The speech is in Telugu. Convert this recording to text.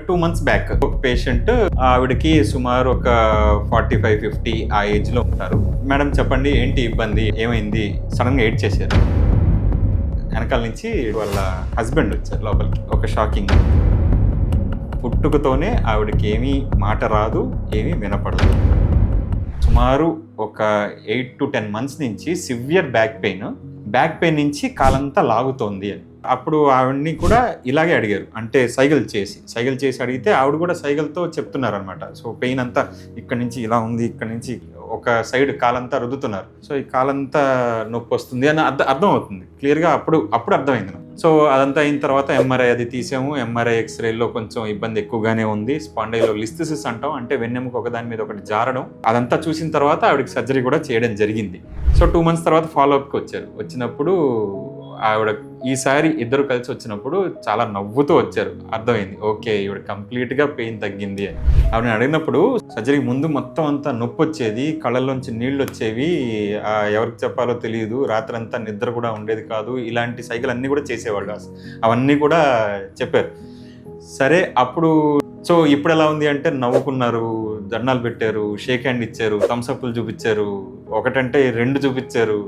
2 months బ్యాక్ ఒక పేషెంట్, ఆవిడకి సుమారు ఒక 45-50 ఆ ఏజ్ లో ఉంటారు. మేడం చెప్పండి ఏంటి ఇబ్బంది, ఏమైంది? సడన్ గా ఏడ్ చేశారు. వెనకాల నుంచి వాళ్ళ హస్బెండ్ వచ్చారు లోపలికి. ఒక షాకింగ్, పుట్టుకతోనే ఆవిడకి ఏమీ మాట రాదు, ఏమీ వినపడదు. సుమారు ఒక 8 to 10 months నుంచి సివియర్ బ్యాక్ పెయిన్ నుంచి కాలంతా లాగుతోంది అని. అప్పుడు ఆవిడ్ని కూడా ఇలాగే అడిగారు, అంటే సైగలు చేసి అడిగితే ఆవిడ కూడా సైగలతో చెప్తున్నారు అనమాట. సో పెయిన్ అంతా ఇక్కడ నుంచి ఇలా ఉంది, ఇక్కడ నుంచి ఒక సైడ్ కాలంతా రుద్దుతున్నారు. సో ఈ కాలంతా నొప్పి వస్తుంది అని అర్థం అవుతుంది క్లియర్గా. అప్పుడు అర్థమైంది నాకు. సో అదంతా అయిన తర్వాత ఎంఆర్ఐ అది తీసాము. ఎంఆర్ఐ ఎక్స్రేలో కొంచెం ఇబ్బంది ఎక్కువగానే ఉంది. స్పాండైలో లిస్థిసిస్ అంటాం, అంటే వెన్నెముక ఒకదాని మీద ఒకటి జారడం. అదంతా చూసిన తర్వాత ఆవిడకి సర్జరీ కూడా చేయడం జరిగింది. సో 2 months తర్వాత ఫాలోఅప్కి వచ్చారు. వచ్చినప్పుడు ఆవిడ ఈసారి ఇద్దరు కలిసి వచ్చినప్పుడు చాలా నవ్వుతూ వచ్చారు. అర్థమైంది, ఓకే ఈవిడ కంప్లీట్గా పెయిన్ తగ్గింది అని. ఆవిడని అడిగినప్పుడు సర్జరీకి ముందు మొత్తం అంతా నొప్పి వచ్చేది, కళ్ళల్లోంచి నీళ్ళు వచ్చేవి, ఎవరికి చెప్పాలో తెలియదు, రాత్రంతా నిద్ర కూడా ఉండేది కాదు, ఇలాంటి సైకిల్ అన్నీ కూడా చేసేవాళ్ళు. అవన్నీ కూడా చెప్పారు. సరే అప్పుడు సో ఇప్పుడు ఎలా ఉంది అంటే నవ్వుకున్నారు, దండాలు పెట్టారు, షేక్ హ్యాండ్ ఇచ్చారు, థమ్స్అప్లు చూపించారు, ఒకటంటే 2 చూపించారు.